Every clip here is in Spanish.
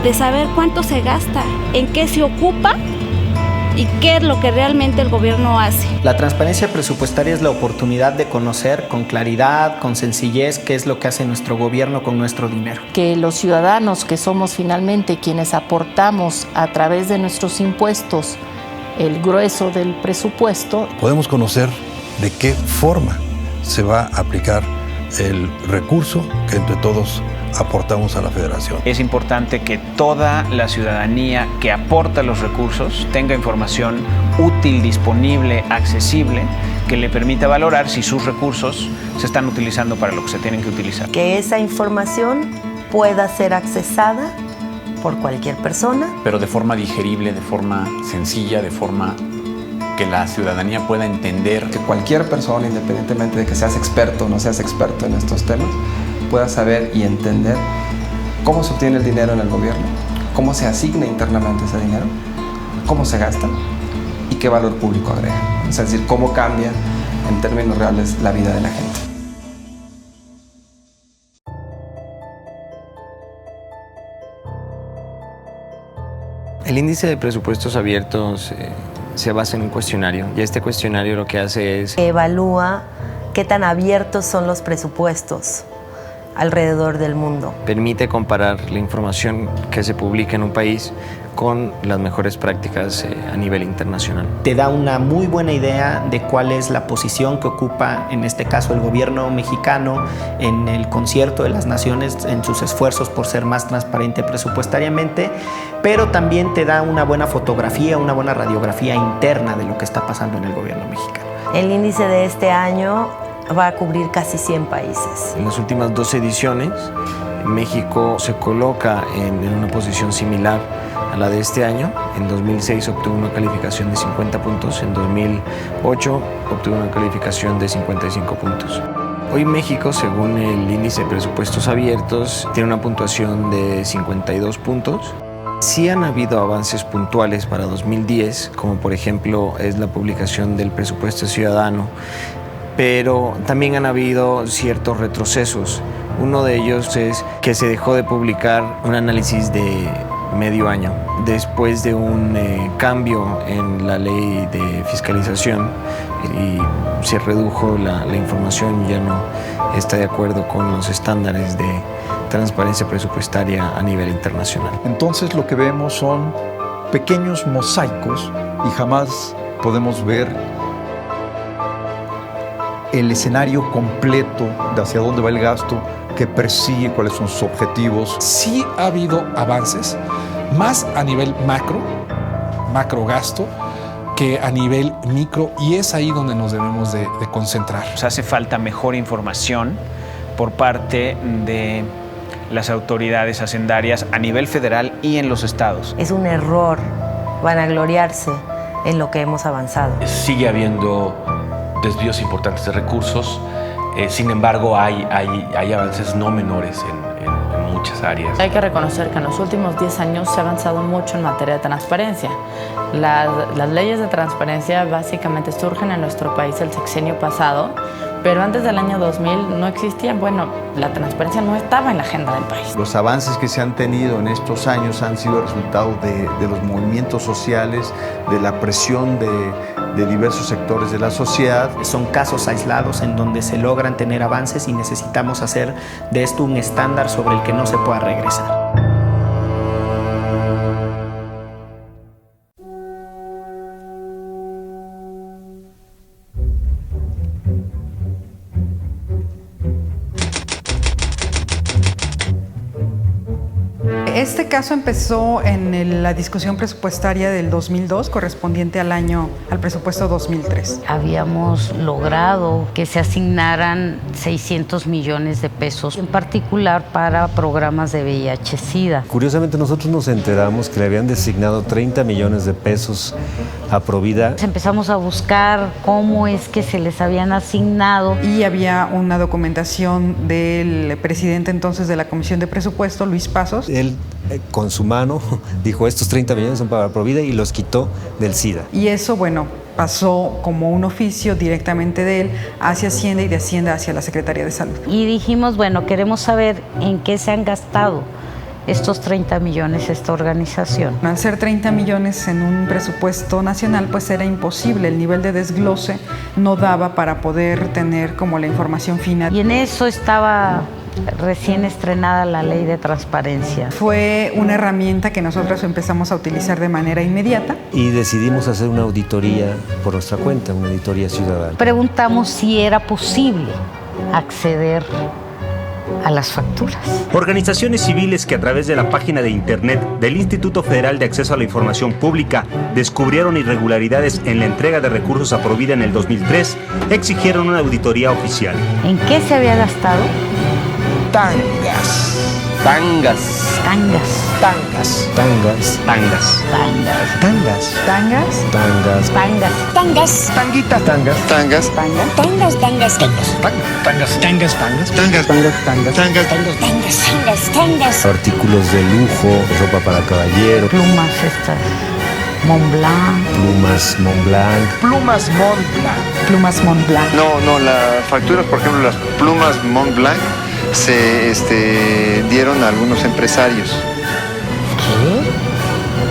de saber cuánto se gasta, en qué se ocupa y qué es lo que realmente el gobierno hace. La transparencia presupuestaria es la oportunidad de conocer con claridad, con sencillez, qué es lo que hace nuestro gobierno con nuestro dinero. Que los ciudadanos, que somos finalmente quienes aportamos a través de nuestros impuestos el grueso del presupuesto, podemos conocer de qué forma se va a aplicar el recurso que entre todos aportamos a la Federación. Es importante que toda la ciudadanía que aporta los recursos tenga información útil, disponible, accesible, que le permita valorar si sus recursos se están utilizando para lo que se tienen que utilizar. Que esa información pueda ser accesada por cualquier persona, pero de forma digerible, de forma sencilla, de forma que la ciudadanía pueda entender. Que cualquier persona, independientemente de que seas experto o no seas experto en estos temas, pueda saber y entender cómo se obtiene el dinero en el gobierno, cómo se asigna internamente ese dinero, cómo se gasta y qué valor público agrega. Es decir, cómo cambia en términos reales la vida de la gente. El índice de presupuestos abiertos se basa en un cuestionario y este cuestionario lo que hace es evalúa qué tan abiertos son los presupuestos alrededor del mundo. Permite comparar la información que se publica en un país con las mejores prácticas a nivel internacional. Te da una muy buena idea de cuál es la posición que ocupa, en este caso, el gobierno mexicano en el concierto de las naciones en sus esfuerzos por ser más transparente presupuestariamente, pero también te da una buena fotografía, una buena radiografía interna de lo que está pasando en el gobierno mexicano. El índice de este año va a cubrir casi 100 países. En las últimas 2 ediciones, México se coloca en una posición similar a la de este año. En 2006 obtuvo una calificación de 50 puntos, en 2008 obtuvo una calificación de 55 puntos. Hoy México, según el índice de presupuestos abiertos, tiene una puntuación de 52 puntos. Sí han habido avances puntuales para 2010, como por ejemplo es la publicación del presupuesto ciudadano, pero también han habido ciertos retrocesos. Uno de ellos es que se dejó de publicar un análisis de medio año después de un cambio en la ley de fiscalización y se redujo la información, ya no está de acuerdo con los estándares de transparencia presupuestaria a nivel internacional. Entonces lo que vemos son pequeños mosaicos y jamás podemos ver el escenario completo de hacia dónde va el gasto, que persigue, cuáles son sus objetivos. Sí ha habido avances, más a nivel macro gasto, que a nivel micro, y es ahí donde nos debemos de concentrar. Nos hace falta mejor información por parte de las autoridades hacendarias a nivel federal y en los estados. Es un error vanagloriarse en lo que hemos avanzado. Sigue habiendo desvíos importantes de recursos, sin embargo hay avances no menores en muchas áreas. Hay que reconocer que en los últimos 10 años se ha avanzado mucho en materia de transparencia. Las leyes de transparencia básicamente surgen en nuestro país el sexenio pasado, pero antes del año 2000 no existían, la transparencia no estaba en la agenda del país. Los avances que se han tenido en estos años han sido resultado de los movimientos sociales, de la presión de diversos sectores de la sociedad. Son casos aislados en donde se logran tener avances y necesitamos hacer de esto un estándar sobre el que no se pueda regresar. Este caso empezó en la discusión presupuestaria del 2002, correspondiente al presupuesto 2003. Habíamos logrado que se asignaran 600 millones de pesos, en particular para programas de VIH-Sida. Curiosamente, nosotros nos enteramos que le habían designado 30 millones de pesos a Provida. Empezamos a buscar cómo es que se les habían asignado. Y había una documentación del presidente entonces de la Comisión de Presupuesto, Luis Pasos. Él, con su mano, dijo, estos 30 millones son para Provida y los quitó del SIDA. Y eso, pasó como un oficio directamente de él hacia Hacienda y de Hacienda hacia la Secretaría de Salud. Y dijimos, queremos saber en qué se han gastado estos 30 millones esta organización. Al ser 30 millones en un presupuesto nacional, pues era imposible, el nivel de desglose no daba para poder tener como la información final. Y en eso estaba recién estrenada la ley de transparencia. Fue una herramienta que nosotros empezamos a utilizar de manera inmediata. Y decidimos hacer una auditoría por nuestra cuenta, una auditoría ciudadana. Preguntamos si era posible acceder a las facturas. Organizaciones civiles que a través de la página de internet del Instituto Federal de Acceso a la Información Pública descubrieron irregularidades en la entrega de recursos a Provida en el 2003, exigieron una auditoría oficial. ¿En qué se había gastado? Tangas. Tangas. Tangas. Tangas. Tangas. Tangas. Tangas. Tangas. Tangas. Tangas. Tangas. Tanguitas. Tangas. Tangas. Tangas. Tangas. Tangas. Tangas. Tangas. Tangas. Tangas. Tangas. Tangas. Tangas. Tangas. Tangas. Artículos de lujo, ropa para caballero. Plumas estas. Montblanc. Plumas Montblanc. Plumas Montblanc. Plumas Montblanc. No, las facturas, por ejemplo, las plumas Montblanc se dieron a algunos empresarios. ¿Qué?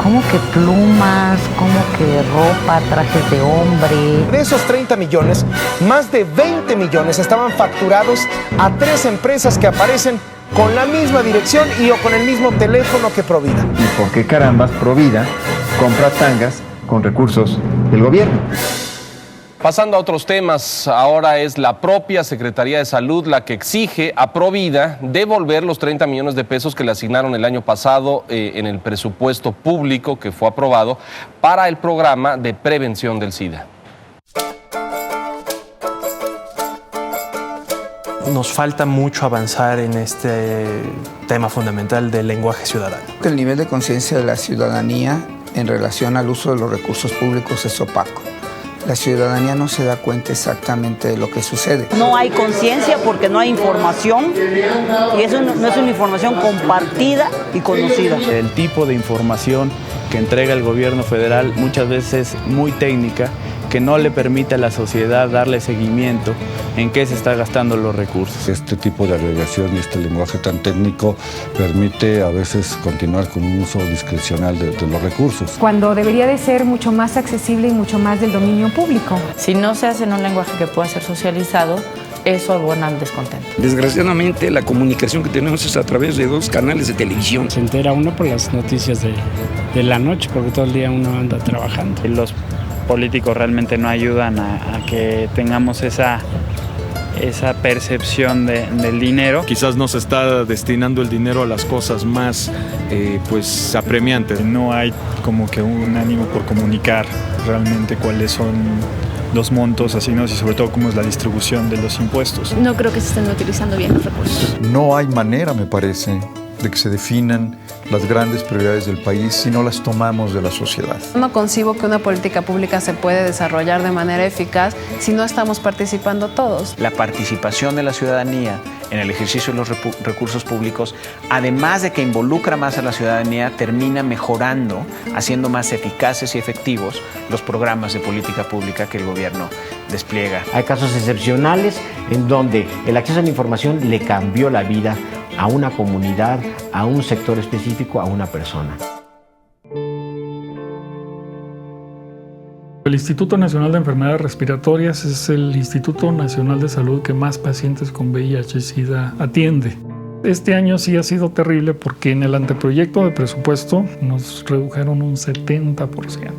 ¿Cómo que plumas? ¿Cómo que ropa, trajes de hombre? De esos 30 millones, más de 20 millones estaban facturados a 3 empresas que aparecen con la misma dirección y o con el mismo teléfono que Provida. ¿Y por qué carambas Provida compra tangas con recursos del gobierno? Pasando a otros temas, ahora es la propia Secretaría de Salud la que exige a Provida devolver los 30 millones de pesos que le asignaron el año pasado en el presupuesto público que fue aprobado para el programa de prevención del SIDA. Nos falta mucho avanzar en este tema fundamental del lenguaje ciudadano. El nivel de conciencia de la ciudadanía en relación al uso de los recursos públicos es opaco. La ciudadanía no se da cuenta exactamente de lo que sucede. No hay conciencia porque no hay información y eso no es una información compartida y conocida. El tipo de información que entrega el gobierno federal muchas veces es muy técnica, que no le permite a la sociedad darle seguimiento en qué se está gastando los recursos. Este tipo de agregación y este lenguaje tan técnico permite a veces continuar con un uso discrecional de los recursos. Cuando debería de ser mucho más accesible y mucho más del dominio público. Si no se hace en un lenguaje que pueda ser socializado, eso abona al descontento. Desgraciadamente la comunicación que tenemos es a través de 2 canales de televisión. Se entera uno por las noticias de la noche, porque todo el día uno anda trabajando. Los políticos realmente no ayudan a que tengamos esa percepción del dinero. Quizás no se está destinando el dinero a las cosas más pues apremiantes. No hay como que un ánimo por comunicar realmente cuáles son los montos asignados y sobre todo cómo es la distribución de los impuestos. No creo que se estén utilizando bien los recursos. No hay manera, me parece, de que se definan las grandes prioridades del país si no las tomamos de la sociedad. No concibo que una política pública se puede desarrollar de manera eficaz si no estamos participando todos. La participación de la ciudadanía en el ejercicio de los recursos públicos, además de que involucra más a la ciudadanía, termina mejorando, haciendo más eficaces y efectivos los programas de política pública que el gobierno despliega. Hay casos excepcionales en donde el acceso a la información le cambió la vida a una comunidad, a un sector específico, a una persona. El Instituto Nacional de Enfermedades Respiratorias es el Instituto Nacional de Salud que más pacientes con VIH-Sida atiende. Este año sí ha sido terrible porque en el anteproyecto de presupuesto nos redujeron un 70%.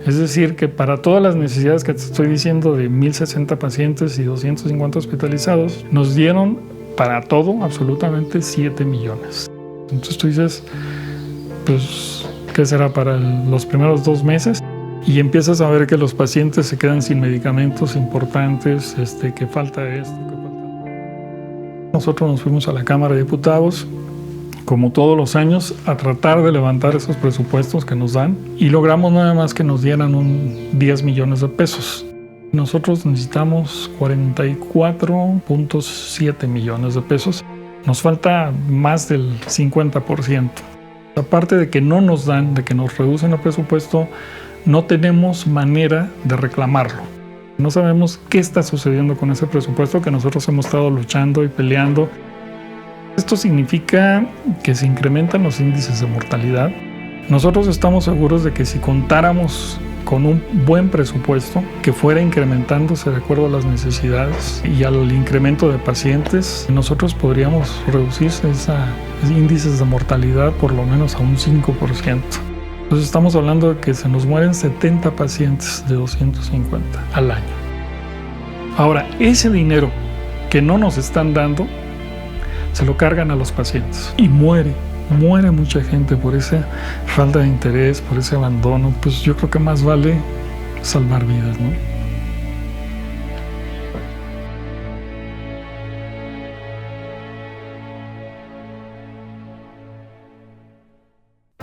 Es decir, que para todas las necesidades que te estoy diciendo de 1,060 pacientes y 250 hospitalizados, nos dieron para todo absolutamente 7 millones. Entonces tú dices, pues, ¿qué será para los primeros 2 meses? Y empiezas a ver que los pacientes se quedan sin medicamentos importantes, que falta esto, que falta. Nosotros nos fuimos a la Cámara de Diputados, como todos los años, a tratar de levantar esos presupuestos que nos dan y logramos nada más que nos dieran 10 millones de pesos. Nosotros necesitamos 44.7 millones de pesos. Nos falta más del 50%. Aparte de que no nos dan, de que nos reducen el presupuesto, no tenemos manera de reclamarlo. No sabemos qué está sucediendo con ese presupuesto que nosotros hemos estado luchando y peleando. Esto Esto significa que se incrementan los índices de mortalidad. Nosotros estamos seguros de que si contáramos con un buen presupuesto que fuera incrementándose de acuerdo a las necesidades y al incremento de pacientes, nosotros podríamos reducir esos índices de mortalidad por lo menos a un 5%. Entonces estamos hablando de que se nos mueren 70 pacientes de 250 al año. Ahora, ese dinero que no nos están dando, se lo cargan a los pacientes y muere mucha gente por esa falta de interés, por ese abandono. Pues yo creo que más vale salvar vidas, ¿no?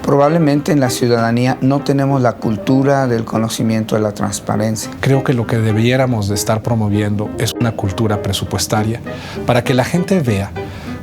Probablemente en la ciudadanía no tenemos la cultura del conocimiento de la transparencia. Creo que lo que debiéramos de estar promoviendo es una cultura presupuestaria para que la gente vea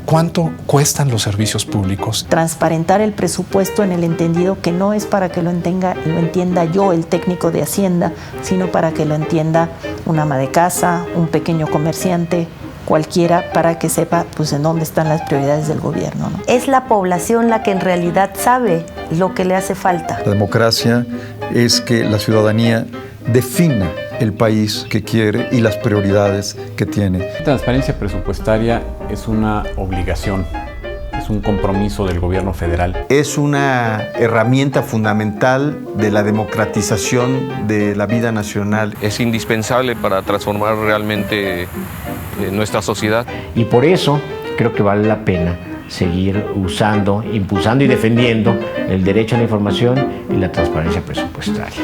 cuánto cuestan los servicios públicos. Transparentar el presupuesto en el entendido que no es para que lo entienda yo, el técnico de Hacienda, sino para que lo entienda un ama de casa, un pequeño comerciante, cualquiera, para que sepa pues en dónde están las prioridades del gobierno, ¿no? Es la población la que en realidad sabe lo que le hace falta. La democracia es que la ciudadanía defina el país que quiere y las prioridades que tiene. La transparencia presupuestaria es una obligación, es un compromiso del gobierno federal. Es una herramienta fundamental de la democratización de la vida nacional. Es indispensable para transformar realmente nuestra sociedad. Y por eso creo que vale la pena seguir usando, impulsando y defendiendo el derecho a la información y la transparencia presupuestaria.